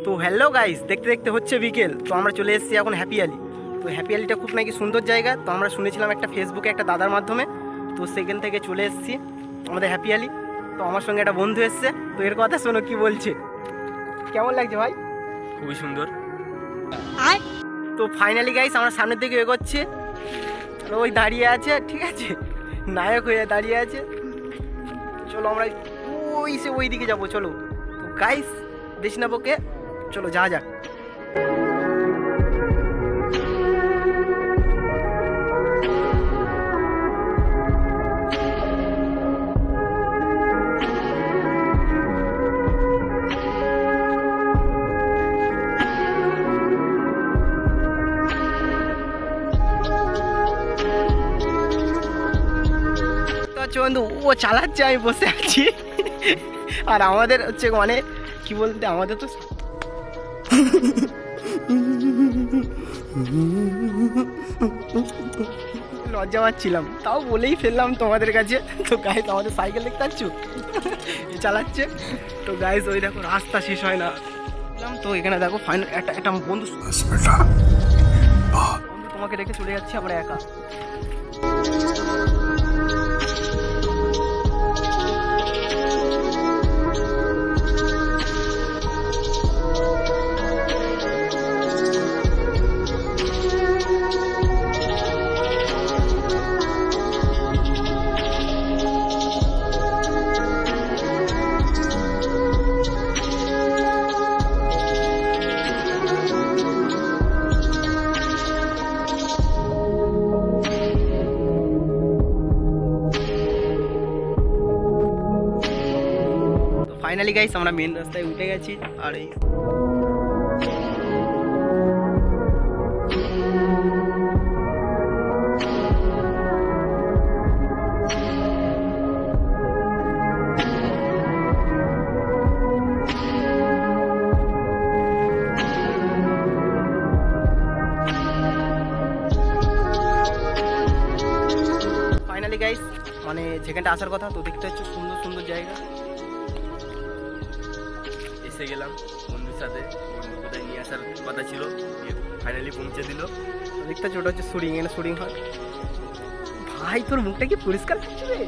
তো hello guys, দেখতে দেখতে হচ্ছে বিকেল। তো আমরা চলে এসেছি এখন হ্যাপি আলি। তো হ্যাপি আলিটা খুব নাকি সুন্দর জায়গা। তো আমরা শুনেছিলাম একটা ফেসবুকে একটা দাদার মাধ্যমে, তো সেখান থেকে চলে এসেছি আমাদের হ্যাপি আলি। তো আমার সঙ্গে একটা বন্ধু এসছে, তো এর কথা শোনো কি বলছে। কেমন লাগছে ভাই? খুবই সুন্দর। তো ফাইনালি গাইস আমরা সামনের দিকে এগোচ্ছি। ওই দাঁড়িয়ে আছে, ঠিক আছে, নায়ক হয়ে দাঁড়িয়ে আছে। চলো আমরা ওই দিকে যাবো, চলো। তো গাইস বেশি না বকে চলো যা যাক। বন্ধু ও চালাচ্ছে, আমি বসে আছি। আর আমাদের হচ্ছে মানে কি বলতে, আমাদের তো লজ্জা পাচ্ছিলাম, তাও বলেই ফেললাম তোমাদের কাছে। তো গাইস আমাদের সাইকেল দেখতে পাচ্ছ চালাচ্ছে। তো গাইস ওই দেখো রাস্তা শেষ হয় না। তো এখানে দেখো ফাইনাল একটা বন্ধু তোমাকে রেখে চলে যাচ্ছে আমরা একা। ফাইনালি গাইস আমরা মেন রাস্তায় উঠে গেছি। আর এই ফাইনালি গাইস মানে যেখানটা আসার কথা, তো দেখতে হচ্ছে সুন্দর সুন্দর জায়গা। এসে গেলাম বন্ধুর সাথে, বন্ধু কোথায় নিয়ে আসার কথা ছিল, ফাইনালি পৌঁছে দিল। দেখতে হচ্ছে ওটা হচ্ছে শুটিং, এখানে শুটিং হয়। ভাই তোর মুখটা কি পরিষ্কার লাগছে রে?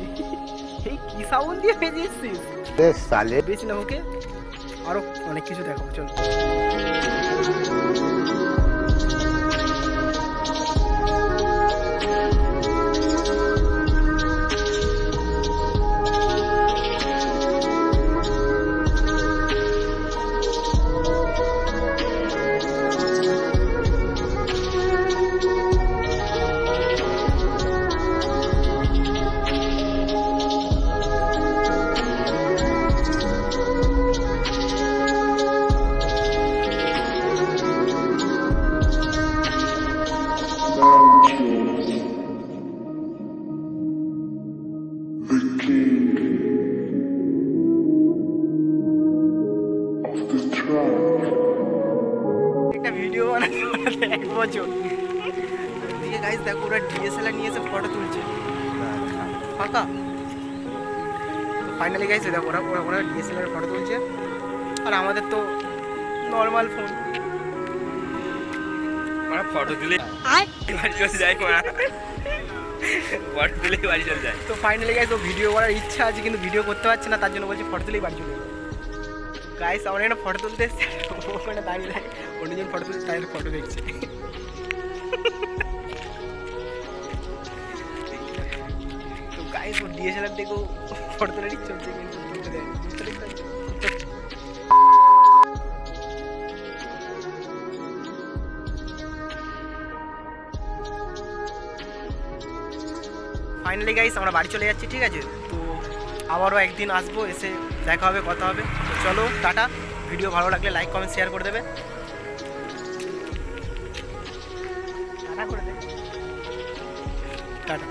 এই কি সাউন্ড দিয়ে ভেজেছিস সালে? বেশি না ওকে, আরো অনেক কিছু দেখো, চলো। একটা ভিডিও বানাতে 1 বছর দিয়ে গাইস দেখো ওরা ডিএসএলআর নিয়ে এসে ফটো তুলছে ফাঁকা। তো ফাইনালি গাইস দেখো ওরা ডিএসএলআর ফটো তুলছে, আর আমাদের তো নর্মাল ফোন। মানে ফটো দিলে বাড়ি চলে যায়, ফটো দিলেই বাড়ি চলে যায়। তো ফাইনালি গাইস ও ভিডিও করার ইচ্ছা আছে কিন্তু ভিডিও করতে পারছে না, তার জন্য বলছে ফটো তুলেই বাড়ি চলে যাবে। গাইস আমরা এখানে ফটো তুলতে এসেছি, ওখানে দাঁড়িয়ে থাকে অন্যজন ফটো তুলছে, তাই ফটো দেখছে। তো গাইস ও ডিএসএলআর দেখেও ফটো তোলার ইচ্ছে হচ্ছে কিন্তু তুলতে দেয়। ফাইনালি গাইস আমরা বাড়ি চলে যাচ্ছি, ঠিক আছে। তো আবারও একদিন আসবো, এসে দেখা হবে, কথা হবে। তো চলো টাটা। ভিডিও ভালো লাগলে লাইক কমেন্ট শেয়ার করে দেবে। টাটা করে দে, টাটা।